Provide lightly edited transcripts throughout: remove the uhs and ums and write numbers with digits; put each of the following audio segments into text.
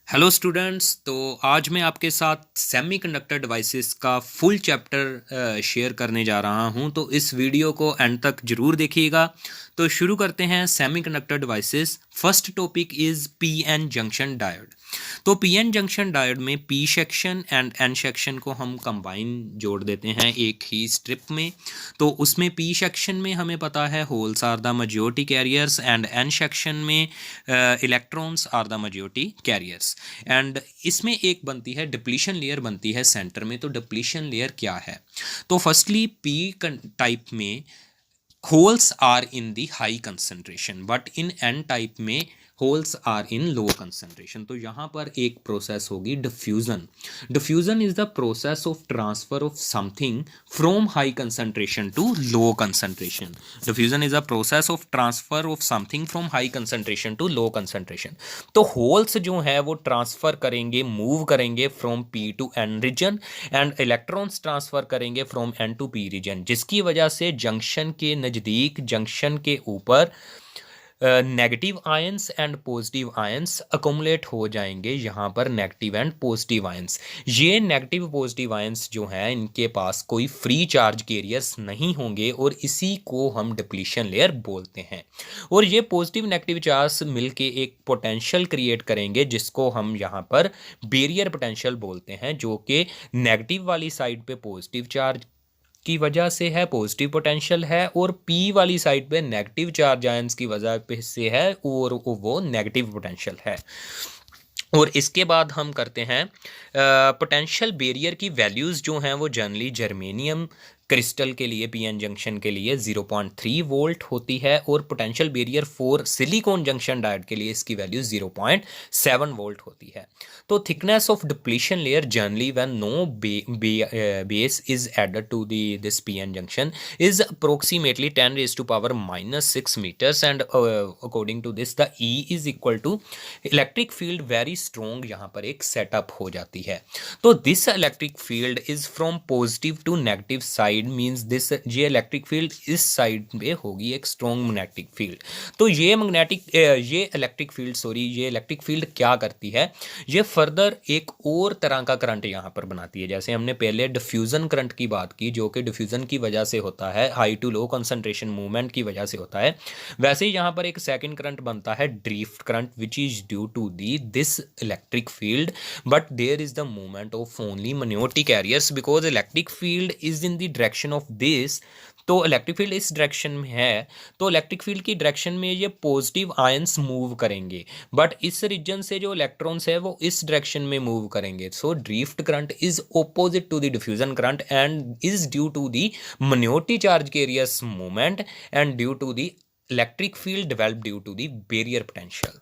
Hello students. तो आज मैं आपके साथ सेमीकंडक्टर डिवाइसेस का फुल चैप्टर शेयर करने जा रहा हूं, तो इस वीडियो को एंड तक ज़रूर देखिएगा। तो शुरू करते हैं semiconductor devices. First topic is PN junction diode. तो पीएन जंक्शन डायोड में P section and N section को हम कंबाइन जोड़ देते हैं एक ही स्ट्रिप में। तो उसमें पी सेक्शन में हमें पता है holes are the majority carriers and N section में electrons are the majority carriers. And इसमें एक बनती है डिप्लीशन लेयर बनती है सेंटर में। तो डिप्लीशन लेयर क्या है? तो फर्स्टली पी टाइप में holes are in the high concentration, but in N type में holes are in low concentration. तो यहाँ पर एक प्रोसेस होगी diffusion. Diffusion is the process of transfer of something from high concentration to low concentration. Diffusion is the process of transfer of something from high concentration to low concentration. तो holes जो है वो transfer करेंगे, move करेंगे from P to N region, and electrons transfer करेंगे from N to P region, जिसकी वजह से जंक्शन के नज़दीक, जंक्शन के ऊपर negative ions and positive ions accumulate हो जाएंगे। यहाँ पर नेगेटिव एंड पॉजिटिव आयंस, ये नेगेटिव पॉजिटिव आयंस जो हैं इनके पास कोई फ्री चार्ज कैरियर्स नहीं होंगे, और इसी को हम डिप्लीशन लेयर बोलते हैं। और ये पॉजिटिव नेगेटिव चार्ज मिलके एक पोटेंशियल क्रिएट करेंगे, जिसको हम यहाँ पर बैरियर पोटेंशियल बोलते हैं, जो कि नेगेटिव वाली साइड पे पॉजिटिव चार्ज की वजह से है, पॉजिटिव पोटेंशियल है, और पी वाली साइड पे नेगेटिव चार्ज आयंस की वजह पे से है, और वो नेगेटिव पोटेंशियल है। और इसके बाद हम करते हैं पोटेंशियल बैरियर की वैल्यूज़ जो हैं वो जनरली जर्मेनियम क्रिस्टल के लिए पीएन जंक्शन के लिए 0.3 वोल्ट होती है, और potential barrier for silicon junction diode के लिए इसकी वैल्यू 0.7 वोल्ट होती है। तो thickness of depletion layer generally when no bias is added to this PN junction is approximately 10 raised to power minus 6 meters, and according to this the E is equal to electric field very strong यहाँ पर एक setup हो जाती है। तो this electric field is from positive to negative side, means this ये electric field इस side पे होगी एक स्ट्रॉन्ग मैग्नेटिक फील्ड। तो ये इलेक्ट्रिक फील्ड ये इलेक्ट्रिक फील्ड क्या करती है, ये फर्दर एक और तरह का करंट यहाँ पर बनाती है। जैसे हमने पहले डिफ्यूजन करंट की बात की, जो कि डिफ्यूजन की वजह से होता है, high to low concentration movement की वजह से होता है, वैसे ही यहाँ पर एक सेकंड करंट बनता है drift current, which is due to this electric field, but there is the movement of only minority carriers because electric field is in the direction of this. तो इलेक्ट्रिक फील्ड इस direction में है, तो electric field की direction में ये positive ions move करेंगे, but इस रीजन से जो इलेक्ट्रॉन्स है वो इस डायरेक्शन में मूव करेंगे। So drift current is opposite to the diffusion current and is due to the minority charge carriers movement and due to the electric field develop due to the barrier potential.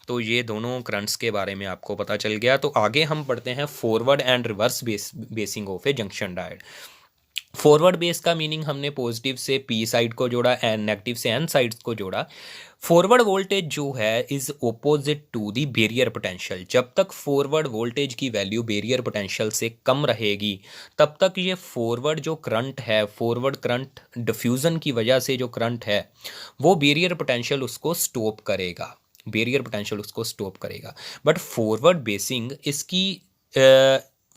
तो ये दोनों currents के बारे में आपको पता चल गया। तो आगे हम पढ़ते हैं forward and reverse biasing of a junction diode. Forward bias का मीनिंग हमने पॉजिटिव से पी साइड को जोड़ा एंड नेगेटिव से एन साइड्स को जोड़ा। फॉरवर्ड वोल्टेज जो है is opposite to the barrier potential. जब तक फॉरवर्ड वोल्टेज की वैल्यू बैरियर पोटेंशियल से कम रहेगी, तब तक ये फॉरवर्ड जो करंट है, फॉरवर्ड करंट डिफ्यूजन की वजह से जो करंट है, वो बैरियर पोटेंशियल उसको स्टॉप करेगा, बैरियर पोटेंशियल उसको स्टॉप करेगा। बट फॉरवर्ड बेसिंग इसकी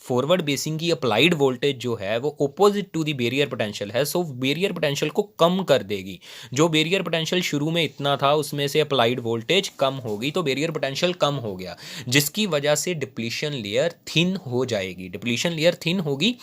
फॉरवर्ड बेसिंग की अप्लाइड वोल्टेज जो है वो opposite to the barrier potential है, सो बैरियर पोटेंशियल को कम कर देगी। जो बैरियर पोटेंशियल शुरू में इतना था उसमें से अप्लाइड वोल्टेज कम होगी, तो बैरियर पोटेंशियल कम हो गया, जिसकी वजह से डिप्लीशन लेयर थिन हो जाएगी। डिप्लीशन लेयर थिन होगी,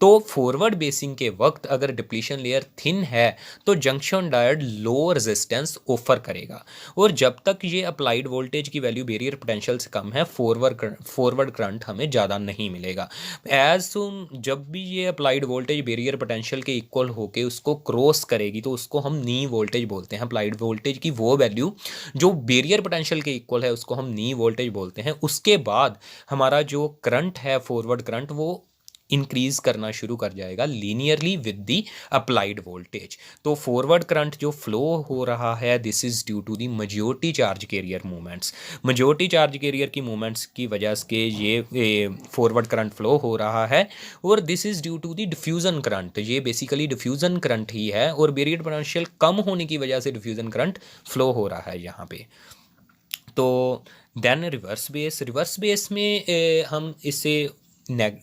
तो फॉरवर्ड बेसिंग के वक्त अगर डिप्लीशन लेयर थिन है तो junction diode low resistance offer करेगा, और जब तक ये अप्लाइड वोल्टेज की वैल्यू बैरियर पोटेंशियल से कम है, फॉरवर्ड करंट हमें ज़्यादा नहीं मिलेगा। एज सुन जब भी ये अप्लाइड वोल्टेज बैरियर पोटेंशियल के इक्वल होके उसको क्रॉस करेगी, तो उसको हम नी वोल्टेज बोलते हैं। अप्लाइड वोल्टेज की वो वैल्यू जो बैरियर पोटेंशियल के इक्वल है उसको हम नी वोल्टेज बोलते हैं। उसके बाद हमारा जो करंट है, फॉरवर्ड करंट, वो इंक्रीज करना शुरू कर जाएगा linearly with the applied voltage. तो फॉरवर्ड करंट जो फ्लो हो रहा है, this is due to the majority charge carrier movements. Majority charge carrier की मूवमेंट्स की वजह से ये फॉरवर्ड करंट फ्लो हो रहा है, और this is due to the diffusion current. ये बेसिकली डिफ्यूजन करंट ही है, और बैरियर पोटेंशियल कम होने की वजह से डिफ्यूजन करंट फ्लो हो रहा है यहाँ पे। तो देन रिवर्स बेस में हम इसे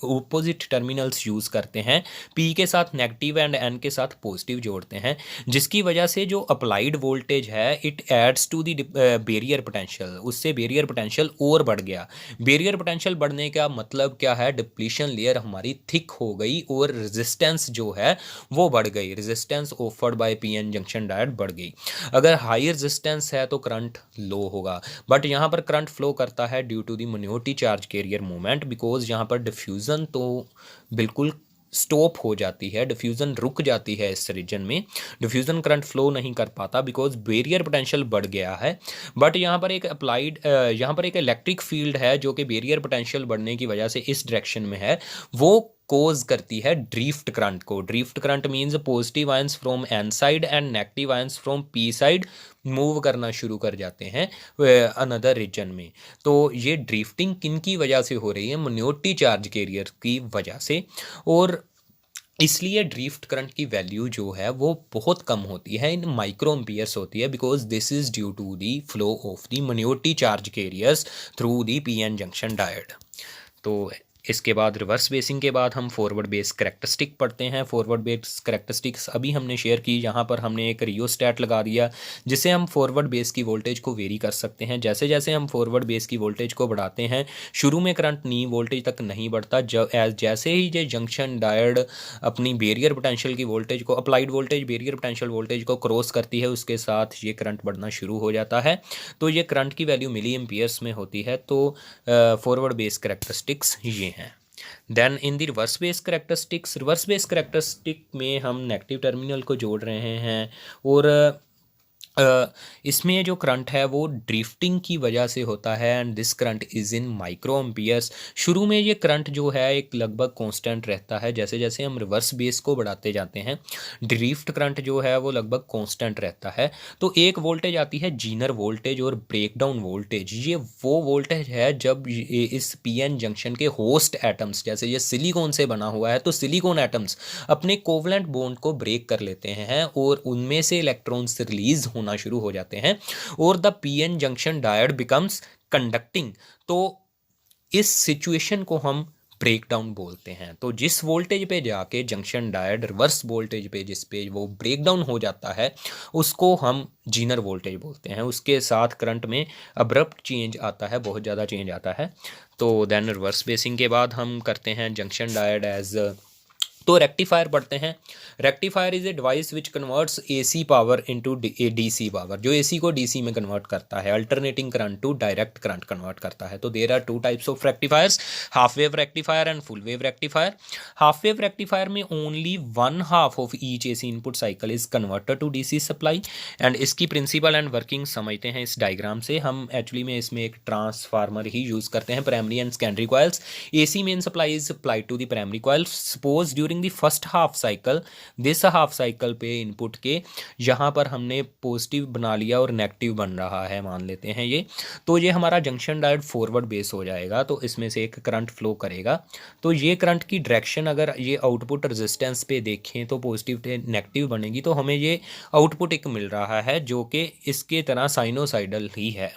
ओपोजिट टर्मिनल्स यूज़ करते हैं, पी के साथ नेगेटिव एंड एन के साथ पॉजिटिव जोड़ते हैं, जिसकी वजह से जो अप्लाइड वोल्टेज है it adds to the barrier potential, उससे बैरियर पोटेंशियल और बढ़ गया। बैरियर पोटेंशियल बढ़ने का मतलब क्या है, डिप्लीशन लेयर हमारी थिक हो गई और रेजिस्टेंस जो है वो बढ़ गई, resistance offered by PN junction diode बढ़ गई। अगर हाई रेजिस्टेंस है तो करंट लो होगा, बट यहाँ पर करंट फ्लो करता है due to the minority charge carrier movement, because यहाँ पर डिफ्यूज़न तो बिल्कुल स्टॉप हो जाती है, डिफ्यूज़न रुक जाती है इस रीजन में, डिफ्यूज़न करंट फ्लो नहीं कर पाता बिकॉज बैरियर पोटेंशियल बढ़ गया है। बट यहाँ पर एक अप्लाइड यहाँ पर एक इलेक्ट्रिक फील्ड है जो कि बैरियर पोटेंशियल बढ़ने की वजह से इस डायरेक्शन में है, वो कोज करती है ड्रिफ्ट करंट को। Drift current means positive ions from N side and negative ions from P side move करना शुरू कर जाते हैं अनदर रीजन में। तो ये ड्रिफ्टिंग किन की वजह से हो रही है, मिनोरिटी चार्ज कैरियर की वजह से, और इसलिए ड्रिफ्ट करंट की वैल्यू जो है वो बहुत कम होती है, इन माइक्रो एम्पियर्स होती है, because this is due to the flow of the minority charge carriers through the PN junction diode. तो इसके बाद रिवर्स बेसिंग के बाद हम फॉरवर्ड बेस करैक्टरिस्टिक पढ़ते हैं। फॉरवर्ड बेस करैक्टरिस्टिक्स अभी हमने शेयर की, यहाँ पर हमने एक रियोस्टैट लगा दिया जिससे हम फॉरवर्ड बेस की वोल्टेज को वेरी कर सकते हैं। जैसे जैसे हम फॉरवर्ड बेस की वोल्टेज को बढ़ाते हैं, शुरू में करंट नी वोल्टेज तक नहीं बढ़ता, जैसे ही ये जंक्शन डायोड अपनी बैरियर पोटेंशियल की वोल्टेज को, applied voltage barrier potential voltage को क्रॉस करती है, उसके साथ ये करंट बढ़ना शुरू हो जाता है। तो ये करंट की वैल्यू मिली एम्पियर्स में होती है। तो फॉरवर्ड बेस करैक्टरिस्टिक्स ये हैं। Then in the reverse bias characteristic में हम नेगेटिव टर्मिनल को जोड़ रहे हैं, और इसमें जो करंट है वो ड्रिफ्टिंग की वजह से होता है, and this current is in micro amperes. शुरू में ये करंट जो है एक लगभग कांस्टेंट रहता है, जैसे जैसे हम रिवर्स बेस को बढ़ाते जाते हैं ड्रिफ्ट करंट जो है वो लगभग कांस्टेंट रहता है। तो एक वोल्टेज आती है जीनर वोल्टेज और ब्रेकडाउन वोल्टेज। ये वो वोल्टेज है जब इस पीएन जंक्शन के होस्ट एटम्स, जैसे ये सिलिकॉन से बना हुआ है, तो सिलिकॉन एटम्स अपने कोवलेंट बॉन्ड को ब्रेक कर लेते हैं और उनमें से इलेक्ट्रॉन्स रिलीज होना शुरू हो जाते हैं, और the PN junction diode becomes conducting. तो इस सिचुएशन को हम ब्रेक डाउन बोलते हैं। तो जिस वोल्टेज पे जाके जंक्शन डायोड रिवर्स वोल्टेज पे, जिस पे वो ब्रेक डाउन हो जाता है, उसको हम जीनर वोल्टेज बोलते हैं। उसके साथ करंट में अब्रप्ट चेंज आता है, बहुत ज़्यादा चेंज आता है। तो देन रिवर्स बेसिंग के बाद हम करते हैं जंक्शन डायोड एज, तो रेक्टिफायर पढ़ते हैं। Rectifier is a device which converts AC power into DC power, जो एसी को डीसी में कन्वर्ट करता है, alternating current to direct current convert करता है। तो there are two types of rectifiers, half wave rectifier and full wave rectifier. Half wave rectifier में only one half of each AC input cycle is converted to DC supply, and इसकी principal and working समझते हैं इस diagram से। हम actually में इसमें एक ट्रांसफार्मर ही यूज़ करते हैं, primary and secondary coils. AC main supply is supplied to the primary coil. Suppose during the first half cycle, this half cycle पे इनपुट के यहाँ पर हमने पॉजिटिव बना लिया और नेगेटिव बन रहा है, मान लेते हैं ये, तो ये हमारा जंक्शन डायोड फॉरवर्ड बेस हो जाएगा। तो इसमें से एक करंट फ्लो करेगा। तो ये करंट की डायरेक्शन अगर ये आउटपुट रेजिस्टेंस पे देखें तो पॉजिटिव से नेगेटिव बनेगी, तो हमें ये आउटपुट एक मिल रहा है जो कि इसके तरह साइनोसाइडल ही है।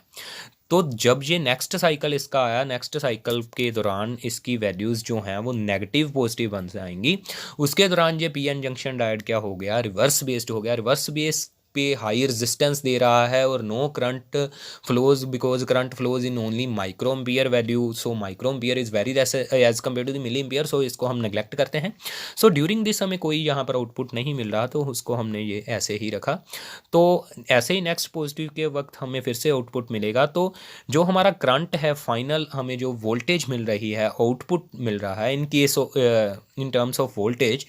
तो जब ये नेक्स्ट साइकिल इसका आया, नेक्स्ट साइकिल के दौरान इसकी वैल्यूज़ जो हैं वो नेगेटिव पॉजिटिव बन जाएंगी। उसके दौरान ये पीएन जंक्शन डायोड क्या हो गया, रिवर्स बेस्ड हो गया। रिवर्स बेस पे हाई रेजिस्टेंस दे रहा है और no current flows, because current flows in only micro ampere value. So micro ampere is very less as compare to the milli ampere, so इसको हम नेग्लेक्ट करते हैं। सो ड्यूरिंग दिस हमें कोई यहाँ पर आउटपुट नहीं मिल रहा, तो उसको हमने ये ऐसे ही रखा। तो ऐसे ही नेक्स्ट पॉजिटिव के वक्त हमें फिर से आउटपुट मिलेगा। तो जो हमारा करंट है फाइनल, हमें जो वोल्टेज मिल रही है, आउटपुट मिल रहा है in case in terms of voltage,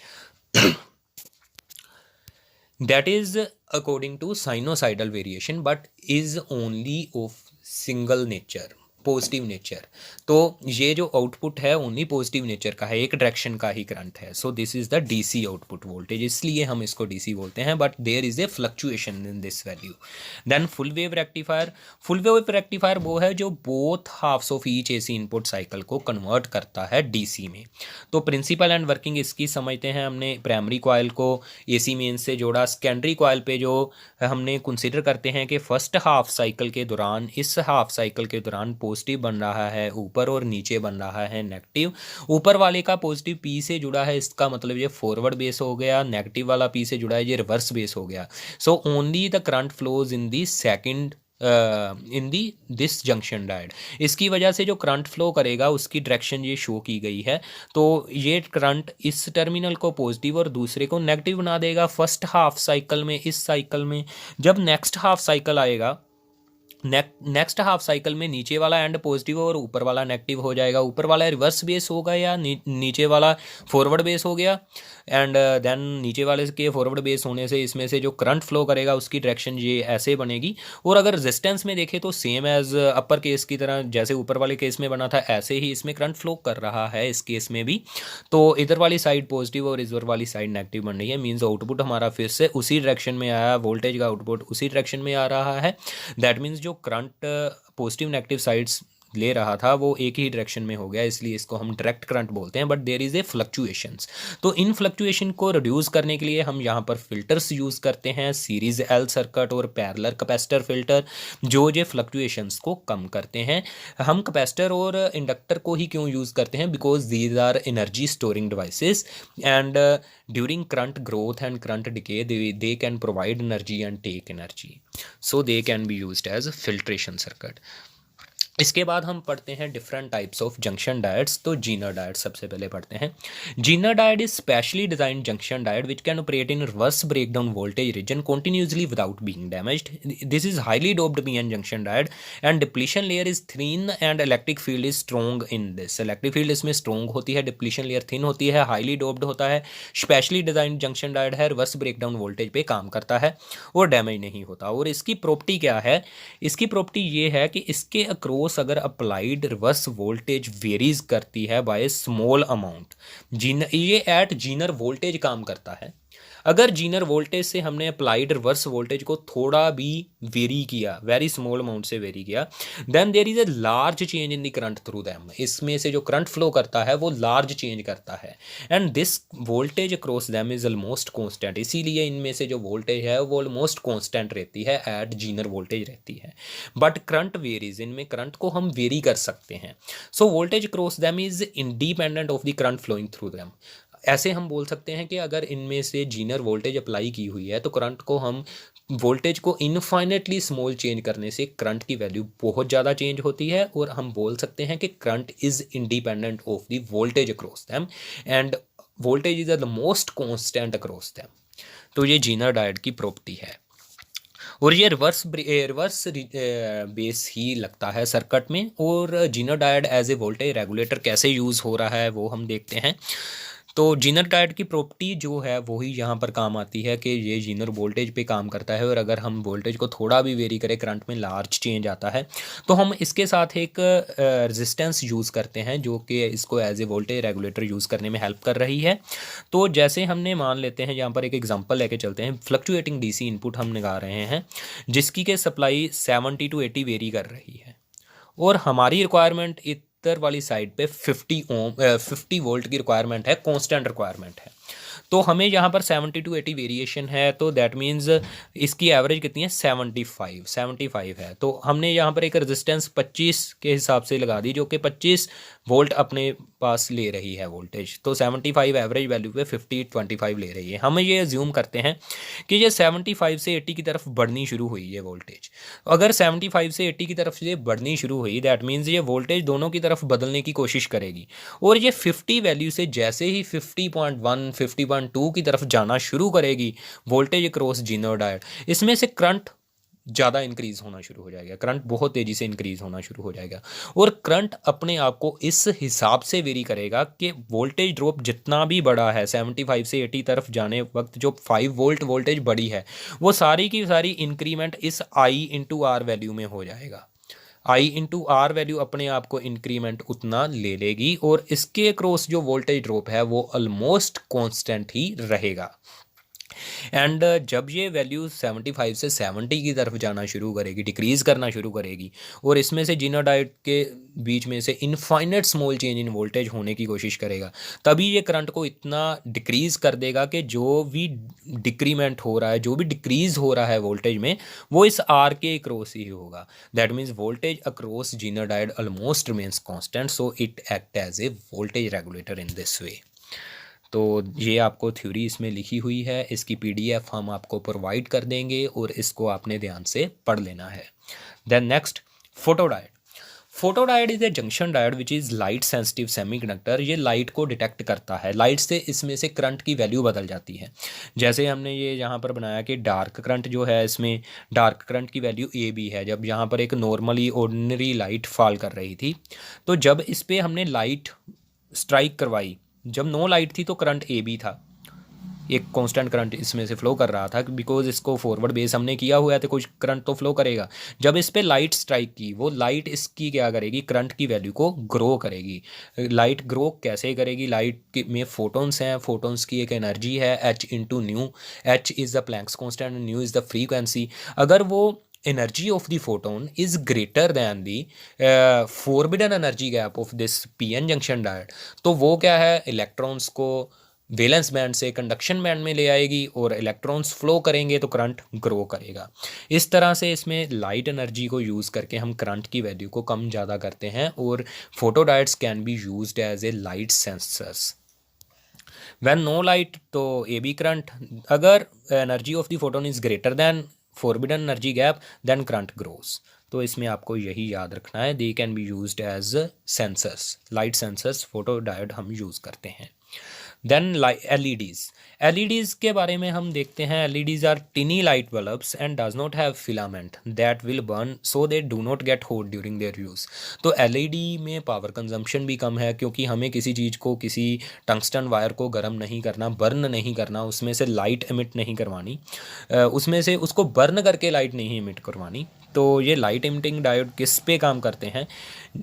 that is according to sinusoidal variation but is only of single nature, positive nature, तो ये जो आउटपुट है ओनली पॉजिटिव नेचर का है, एक डायरेक्शन का ही करंट है। So this is the DC output voltage, इसलिए हम इसको डीसी बोलते हैं, but there is a fluctuation in this value. Then full wave rectifier, full wave rectifier वो है जो both halves of each AC input cycle को कन्वर्ट करता है डीसी में। तो प्रिंसिपल एंड वर्किंग इसकी समझते हैं। हमने प्राइमरी कॉइल को एसी मेन से जोड़ा, सेकेंडरी कॉइल पे जो हमने कंसीडर करते हैं कि फर्स्ट हाफ साइकिल के दौरान, इस हाफ साइकिल के दौरान पॉजिटिव बन रहा है ऊपर और नीचे बन रहा है नेगेटिव। ऊपर वाले का पॉजिटिव पी से जुड़ा है, इसका मतलब ये फॉरवर्ड बेस हो गया, नेगेटिव वाला पी से जुड़ा है, ये रिवर्स बेस हो गया। So only the current flows in the second in the this junction diode. इसकी वजह से जो करंट फ्लो करेगा उसकी डायरेक्शन ये शो की गई है। तो ये करंट इस टर्मिनल को पॉजिटिव और दूसरे को नेगेटिव बना देगा फर्स्ट हाफ साइकिल में। इस साइकिल में जब नेक्स्ट हाफ साइकिल आएगा, नेक्स्ट हाफ साइकिल में नीचे वाला एंड पॉजिटिव और ऊपर वाला नेगेटिव हो जाएगा। ऊपर वाला रिवर्स बेस होगा या नीचे वाला फॉरवर्ड बेस हो गया, एंड देन नीचे वाले के फॉरवर्ड बेस होने से इसमें से जो करंट फ्लो करेगा उसकी डायरेक्शन ये ऐसे बनेगी। और अगर रेजिस्टेंस में देखें तो सेम एज अपर केस की तरह, जैसे ऊपर वाले केस में बना था ऐसे ही इसमें करंट फ्लो कर रहा है इस केस में भी। तो इधर वाली साइड पॉजिटिव और इधर वाली साइड नेगेटिव बन रही है, मीन्स आउटपुट हमारा फिर से उसी डायरेक्शन में आया, वोल्टेज का आउटपुट उसी डायरेक्शन में आ रहा है। दैट मीन्स जो करंट पॉजिटिव नेगेटिव साइड्स ले रहा था वो एक ही डायरेक्शन में हो गया, इसलिए इसको हम डायरेक्ट करंट बोलते हैं। But there is a fluctuations. तो इन फ्लक्चुएशन को रिड्यूस करने के लिए हम यहाँ पर फिल्टर्स यूज़ करते हैं, सीरीज एल सर्किट और पैरेलल कैपेसिटर फिल्टर, जो ये फ्लक्चुएशंस को कम करते हैं। हम कैपेसिटर और इंडक्टर को ही क्यों यूज़ करते हैं? Because these are energy storing devices and during current growth and current decay they can provide energy and take energy, so they can be used as a filtration circuit। इसके बाद हम पढ़ते हैं different types of junction diodes. तो Zener diode सबसे पहले पढ़ते हैं। Zener diode is specially design junction diode which can operate in reverse breakdown voltage region continuously without being damaged. This is highly doped PN junction diode and depletion layer is thin and electric field is strong in this. Electric field इसमें strong होती है, depletion layer thin होती है, highly doped होता है, specially design junction diode है, reverse breakdown voltage पे काम करता है और डैमेज नहीं होता। और इसकी प्रॉपर्टी क्या है? इसकी प्रॉपर्टी ये है कि इसके अक्रॉस अगर अप्लाइड रिवर्स वोल्टेज वेरीज करती है बाय स्मॉल अमाउंट, ये एट जीनर वोल्टेज काम करता है। अगर जीनर वोल्टेज से हमने अप्लाइड रिवर्स वोल्टेज को थोड़ा भी वेरी किया, वेरी स्मॉल अमाउंट से वेरी किया, then there is a large change in the current through them. इसमें से जो करंट फ्लो करता है वो लार्ज चेंज करता है and this voltage across them is almost constant. इसीलिए इनमें से जो वोल्टेज है वो ऑलमोस्ट कांस्टेंट रहती है, एट जीनर वोल्टेज रहती है। बट करंट वेरीज, इनमें करंट को हम वेरी कर सकते हैं। So voltage across them is independent of the current flowing through them. ऐसे हम बोल सकते हैं कि अगर इनमें से जीनर वोल्टेज अप्लाई की हुई है तो करंट को हम वोल्टेज को इनफाइनेटली स्मॉल चेंज करने से करंट की वैल्यू बहुत ज़्यादा चेंज होती है, और हम बोल सकते हैं कि current is independent of the voltage across them end voltage is the most constant across them. तो ये जीनर डायोड की प्रॉपर्टी है। और ये रिवर्स बेस ही लगता है सर्किट में। और Zener diode as a voltage regulator कैसे यूज़ हो रहा है वो हम देखते हैं। तो जीनर डायोड की प्रॉपर्टी जो है वही यहाँ पर काम आती है कि ये जीनर वोल्टेज पे काम करता है, और अगर हम वोल्टेज को थोड़ा भी वेरी करें करंट में लार्ज चेंज आता है। तो हम इसके साथ एक रेजिस्टेंस यूज़ करते हैं जो कि इसको as a voltage regulator use करने में हेल्प कर रही है। तो जैसे हमने मान लेते हैं, यहाँ पर एक एग्जांपल लेके चलते हैं। फ्लक्चुएटिंग डीसी इनपुट हम लगा रहे हैं जिसकी के सप्लाई 70 to 80 वेरी कर रही है, और हमारी रिक्वायरमेंट इधर वाली साइड पे 50 वोल्ट की रिक्वायरमेंट है, कांस्टेंट रिक्वायरमेंट है। तो हमें यहाँ पर 70 to 80 वेरिएशन है, तो दैट मीन्स इसकी एवरेज कितनी है? 75 है। तो हमने यहाँ पर एक रेजिस्टेंस 25 के हिसाब से लगा दी जो कि 25 वोल्ट अपने पास ले रही है वोल्टेज। तो 75 एवरेज वैल्यू पे 25 ले रही है। हम ये अज्यूम करते हैं कि ये 75 से 80 की तरफ बढ़नी शुरू हुई है वोल्टेज। अगर 75 से 80 की तरफ ये बढ़नी शुरू हुई, दैट मीन्स ये वोल्टेज दोनों की तरफ बदलने की कोशिश करेगी, और ये 50 वैल्यू से जैसे ही 50.1 50.2 की तरफ जाना शुरू करेगी वोल्टेज अक्रॉस जीनर डायोड, इसमें से करंट ज़्यादा इंक्रीज़ होना शुरू हो जाएगा, करंट बहुत तेज़ी से इंक्रीज़ होना शुरू हो जाएगा। और करंट अपने आप को इस हिसाब से वेरी करेगा कि वोल्टेज ड्रॉप जितना भी बड़ा है 75 से 80 तरफ जाने वक्त जो 5 वोल्ट वोल्टेज बड़ी है वो सारी की सारी इंक्रीमेंट इस I × R वैल्यू में हो जाएगा। आई इंटू आर वैल्यू अपने आप को इंक्रीमेंट उतना ले लेगी और इसके अक्रॉस जो वोल्टेज ड्रॉप है वो ऑलमोस्ट कांस्टेंट ही रहेगा। एंड जब ये वैल्यू 75 से 70 की तरफ जाना शुरू करेगी, डिक्रीज़ करना शुरू करेगी, और इसमें से जीना डायोड के बीच में से infinite small change in voltage होने की कोशिश करेगा, तभी ये करंट को इतना डिक्रीज़ कर देगा कि जो भी डिक्रीमेंट हो रहा है, जो भी डिक्रीज़ हो रहा है वोल्टेज में, वो इस आर के अक्रॉस ही होगा। That means voltage across Zener diode almost remains constant, so it act as a voltage regulator in this way. तो ये आपको थ्योरी इसमें लिखी हुई है, इसकी पीडीएफ हम आपको प्रोवाइड कर देंगे और इसको आपने ध्यान से पढ़ लेना है। Then next, photodiode. Photodiode is a junction diode which is light sensitive semiconductor. ये लाइट को डिटेक्ट करता है, लाइट से इसमें से करंट की वैल्यू बदल जाती है। जैसे हमने ये यहाँ पर बनाया कि डार्क करंट जो है, इसमें डार्क करंट की वैल्यू ए बी है। जब यहाँ पर एक नॉर्मली ऑर्डिनरी लाइट फॉल कर रही थी, तो जब इस पर हमने लाइट स्ट्राइक करवाई, जब नो लाइट थी तो करंट ए बी था, एक कांस्टेंट करंट इसमें से फ्लो कर रहा था, बिकॉज इसको फॉरवर्ड बेस हमने किया हुआ है तो कुछ करंट तो फ्लो करेगा। जब इस पे लाइट स्ट्राइक की, वो लाइट इसकी क्या करेगी, करंट की वैल्यू को ग्रो करेगी। लाइट ग्रो कैसे करेगी, लाइट में फोटोन्स हैं, फोटोन्स की एक एनर्जी है H into new. H is the Planck's constant, new is the frequency. अगर वो energy of the photon is greater than the forbidden energy gap of this pn junction diode, तो वो क्या है, इलेक्ट्रॉन्स को वैलेंस बैंड से conduction band में ले आएगी और इलेक्ट्रॉन्स फ्लो करेंगे तो करंट ग्रो करेगा। इस तरह से इसमें लाइट एनर्जी को यूज़ करके हम करंट की वैल्यू को कम ज़्यादा करते हैं, और photodiodes can be used as a light sensors. When no light, तो ए बी करंट, अगर energy of the photon is greater than forbidden energy gap, then current grows. तो इसमें आपको यही याद रखना है, they can be used as sensors, light sensors photo diode हम यूज़ करते हैं। Then LEDs. एलईडीज़ के बारे में हम देखते हैं। LEDs are tiny light bulbs and does not have filament that will burn, so they do not get hot during their use. तो एलईडी में पावर कंजम्पशन भी कम है, क्योंकि हमें किसी चीज़ को, किसी टंगस्टन वायर को गर्म नहीं करना, बर्न नहीं करना, उसमें से लाइट एमिट नहीं करवानी, उसमें से उसको बर्न करके लाइट नहीं एमिट करवानी। तो ये लाइट एमिटिंग डायोड किस पे काम करते हैं,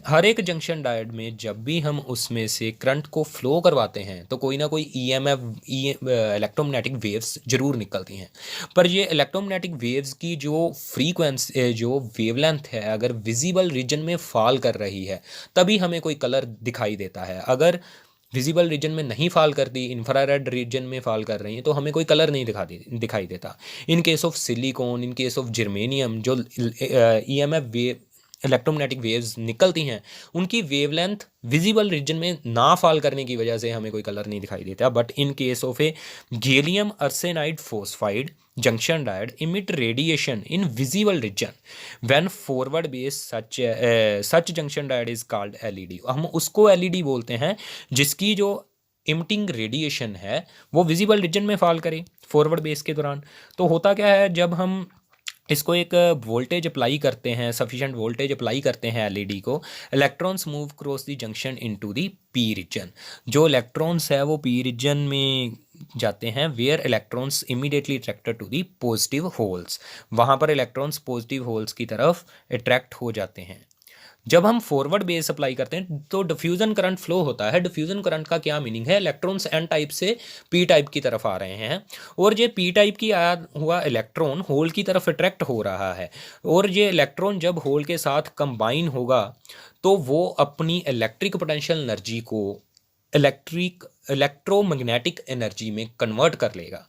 हर एक जंक्शन डायोड में जब भी हम उसमें से करंट को फ्लो करवाते हैं तो कोई ना कोई ईएमएफ, इलेक्ट्रोमैग्नेटिक वेव्स जरूर निकलती हैं। पर ये इलेक्ट्रोमैग्नेटिक वेव्स की जो फ्रीक्वेंसी, जो वेवलेंथ है, अगर विजिबल रीजन में फॉल कर रही है तभी हमें कोई कलर दिखाई देता है। अगर विजिबल रीजन में नहीं फॉल करती, इंफ्रारेड रीजन में फॉल कर रही है, तो हमें कोई कलर नहीं दिखाई देता। In case of silicon, in case of germanium, जो ईएमएफ वेव, इलेक्ट्रोमैग्नेटिक वेव्स निकलती हैं, उनकी वेवलेंथ विजिबल रीजन में ना फॉल करने की वजह से हमें कोई कलर नहीं दिखाई देता। But in case of A gallium arsenide phosphide junction diode emit radiation in visible region when forward base such junction diode is called LED। हम उसको LED बोलते हैं जिसकी जो इमिटिंग रेडिएशन है वो विजिबल रीजन में फॉल करे फॉरवर्ड बेस के दौरान। तो होता क्या है, जब हम इसको एक वोल्टेज अप्लाई करते हैं, सफिशिएंट वोल्टेज अप्लाई करते हैं एलईडी को, electrons move cross the junction into the P region. जो इलेक्ट्रॉन्स है वो पी रीजन में जाते हैं, where electrons immediately attracted to the positive holes. वहाँ पर इलेक्ट्रॉन्स पॉजिटिव होल्स की तरफ अट्रैक्ट हो जाते हैं। जब हम फॉरवर्ड बेस अप्लाई करते हैं तो डिफ्यूजन करंट फ्लो होता है। डिफ्यूजन करंट का क्या मीनिंग है, इलेक्ट्रॉन्स एन टाइप से पी टाइप की तरफ आ रहे हैं और ये पी टाइप की आया हुआ इलेक्ट्रॉन होल की तरफ अट्रैक्ट हो रहा है, और ये इलेक्ट्रॉन जब होल के साथ कंबाइन होगा तो वो अपनी इलेक्ट्रिक पोटेंशियल एनर्जी को इलेक्ट्रोमैग्नेटिक एनर्जी में कन्वर्ट कर लेगा।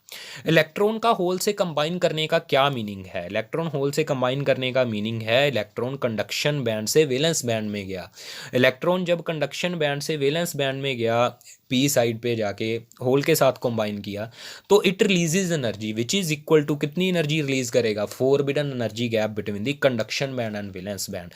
इलेक्ट्रॉन का होल से कंबाइन करने का क्या मीनिंग है, इलेक्ट्रॉन होल से कंबाइन करने का मीनिंग है इलेक्ट्रॉन कंडक्शन बैंड से वैलेंस बैंड में गया। इलेक्ट्रॉन जब कंडक्शन बैंड से वैलेंस बैंड में गया, पी साइड पे जाके होल के साथ कंबाइन किया, तो it releases energy which is equal to, कितनी एनर्जी रिलीज करेगा, forbidden energy gap between the conduction band and valence band.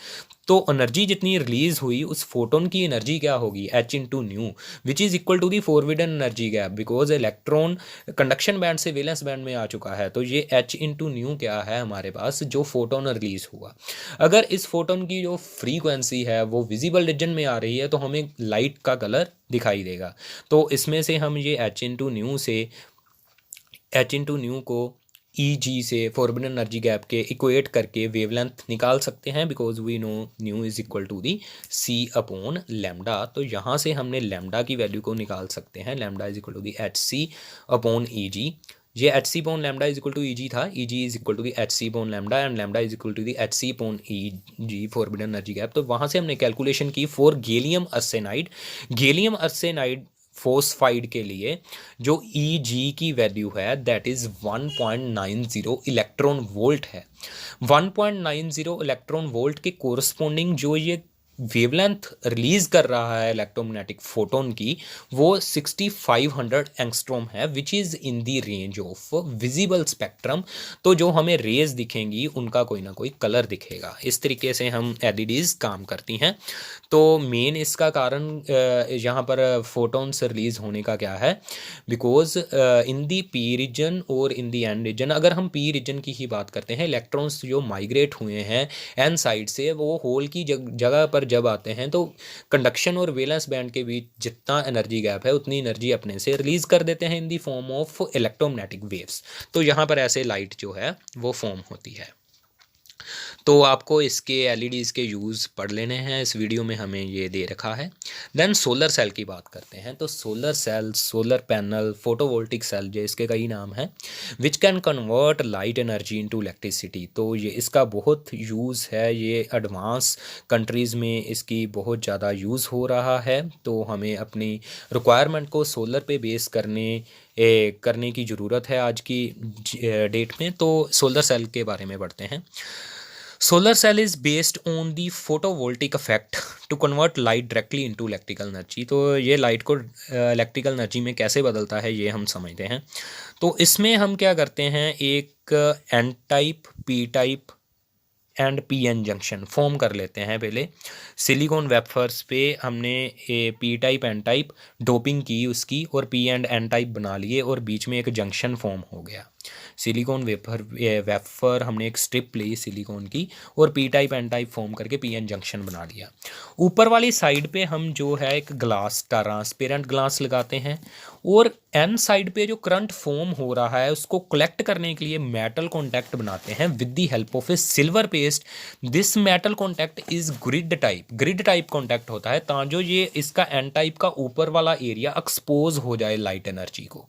तो एनर्जी जितनी रिलीज हुई उस फोटोन की एनर्जी क्या होगी, h into nu, which is equal to the forbidden energy gap, because electron conduction band से valence band में आ चुका है। तो ये एच इंटू न्यू क्या है हमारे पास, जो फोटोन रिलीज हुआ। अगर इस फोटोन की जो फ्रीक्वेंसी है वो विजिबल रीजन में आ रही है तो हमें लाइट का कलर दिखाई देगा। तो इसमें से हम ये एच इंटू न्यू से, एच इंटू न्यू को EG से फॉरबिडन एनर्जी गैप के इक्वेट करके वेवलेंथ निकाल सकते हैं, because we know nu is equal to the C/λ। तो यहाँ से हमने लैम्डा की वैल्यू को निकाल सकते हैं, lambda is equal to the HC/EG। ये HC/λ is equal to EG था, EG is equal to the HC/λ and lambda is equal to the HC/EG forbidden energy gap. तो वहाँ से हमने कैलकुलेशन की for gallium arsenide. Gallium arsenide phosphide के लिए जो EG की वैल्यू है दैट इज़ 1.90 इलेक्ट्रॉन वोल्ट है। 1.90 इलेक्ट्रॉन वोल्ट के कोरस्पोंडिंग जो ये वेवलेंथ रिलीज कर रहा है इलेक्ट्रोमैग्नेटिक फोटोन की, वो 6500 एंगस्ट्रॉम है, which is in the range of visible spectrum. तो जो हमें रेज दिखेंगी उनका कोई ना कोई कलर दिखेगा। इस तरीके से हम LEDs काम करती हैं। तो मेन इसका कारण यहाँ पर फोटोन्स रिलीज होने का क्या है, because in the P region और इन दी N रीजन, अगर हम P रीजन की ही बात करते हैं, इलेक्ट्रॉन्स जो माइग्रेट हुए हैं N साइड से, वो होल की जगह पर जब आते हैं तो कंडक्शन और वैलेंस बैंड के बीच जितना एनर्जी गैप है उतनी एनर्जी अपने से रिलीज कर देते हैं in the form of electromagnetic waves. तो यहाँ पर ऐसे लाइट जो है वो फॉर्म होती है। तो आपको इसके LEDs के यूज़ पढ़ लेने हैं, इस वीडियो में हमें ये दे रखा है। देन सोलर सेल की बात करते हैं। तो solar cell, solar panel, photovoltaic cell, जो इसके कई नाम हैं, which can convert light energy into electricity. तो ये इसका बहुत यूज़ है, ये एडवांस कंट्रीज़ में इसकी बहुत ज़्यादा यूज़ हो रहा है। तो हमें अपनी रिक्वायरमेंट को सोलर पे बेस करने की ज़रूरत है आज की डेट में। तो सोलर सेल के बारे में पढ़ते हैं। Solar cell is based on the photovoltaic effect to convert light directly into electrical energy. तो ये लाइट को इलेक्ट्रिकल एनर्जी में कैसे बदलता है ये हम समझते हैं। तो इसमें हम क्या करते हैं, एक N type, P type and PN junction form कर लेते हैं। पहले सिलिकॉन वेफर्स पे हमने P type N type doping की उसकी, और P एंड N टाइप बना लिए, और बीच में एक जंक्शन फॉर्म हो गया। सिलिकॉन वेफर हमने एक स्ट्रिप ली सिलिकॉन की, और P type N type form करके PN जंक्शन बना लिया। ऊपर वाली साइड पे हम जो है एक ग्लास, ट्रांसपेरेंट ग्लास लगाते हैं, और N साइड पे जो करंट फॉर्म हो रहा है उसको कलेक्ट करने के लिए मेटल कॉन्टैक्ट बनाते हैं with the help of A silver paste. This metal contact is grid type contact होता है, ताकि ये इसका N टाइप का ऊपर वाला एरिया एक्सपोज हो जाए लाइट एनर्जी को।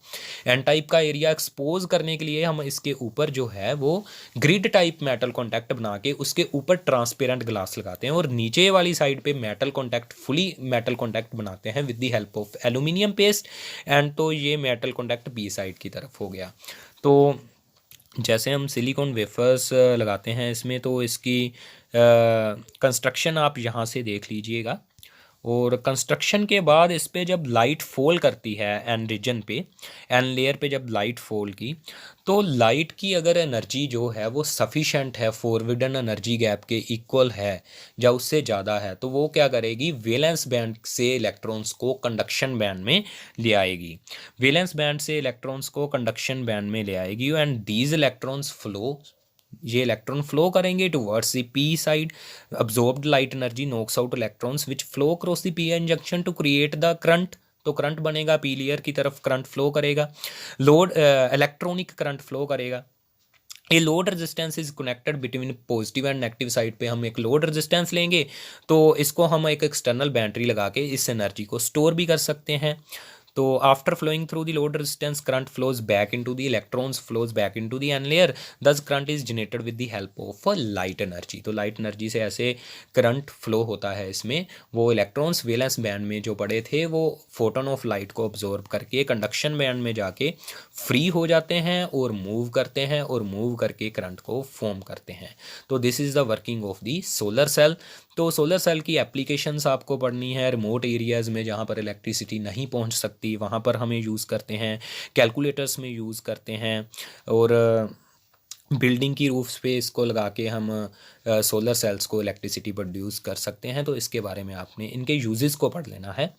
N टाइप का एरिया एक्सपोज करने के लिए हम इसके ऊपर जो है वो ग्रिड टाइप मेटल कॉन्टैक्ट बना के उसके ऊपर ट्रांसपेरेंट ग्लास लगाते हैं, और नीचे वाली साइड पे फुली मेटल कॉन्टैक्ट बनाते हैं with the help of aluminium paste. And तो ये मेटल कॉन्टैक्ट B साइड की तरफ हो गया। तो जैसे हम सिलिकॉन वेफर्स लगाते हैं इसमें, तो इसकी कंस्ट्रक्शन आप यहाँ से देख लीजिएगा। और कंस्ट्रक्शन के बाद इस पर जब लाइट फॉल करती है N रीजन पे, N लेयर पे जब लाइट फॉल की, तो लाइट की अगर एनर्जी जो है वो सफिशेंट है, फॉरबिडन एनर्जी गैप के इक्वल है या उससे ज़्यादा है, तो वो क्या करेगी, वैलेंस बैंड से इलेक्ट्रॉन्स को कंडक्शन बैंड में ले आएगी। वैलेंस बैंड से इलेक्ट्रॉन्स को कंडक्शन बैंड में ले आएगी, एंड दीज इलेक्ट्रॉन्स फ्लो, ये इलेक्ट्रॉन फ्लो करेंगे towards the P side. Absorbed light energy knocks out electrons which flow cross the PN junction to create the current. तो current बनेगा, P layer की तरफ current flow करेगा, load electronic current flow करेगा। ये load resistance is connected between positive and negative side पे हम एक लोड रेजिस्टेंस लेंगे, तो इसको हम एक एक्सटर्नल बैटरी लगा के इस एनर्जी को स्टोर भी कर सकते हैं। तो after flowing through the load resistance current flows back into the electrons flows back into the N layer, thus current is generated with the help of light energy. तो लाइट एनर्जी से ऐसे current flow होता है इसमें, वो electrons valence band में जो पड़े थे वो फोटोन ऑफ लाइट को ऑब्जॉर्व करके कंडक्शन बैंड में जाके फ्री हो जाते हैं और मूव करते हैं, और मूव करके करंट को फॉर्म करते हैं। तो this is the working of the solar cell. तो सोलर सेल की एप्लीकेशंस आपको पढ़नी है। रिमोट एरियाज़ में जहाँ पर इलेक्ट्रिसिटी नहीं पहुँच सकती वहाँ पर हमें यूज़ करते हैं, कैलकुलेटर्स में यूज़ करते हैं, और बिल्डिंग की रूफ्स पे इसको लगा के हम सोलर सेल्स को इलेक्ट्रिसिटी प्रोड्यूस कर सकते हैं। तो इसके बारे में आपने इनके यूजेस को पढ़ लेना है।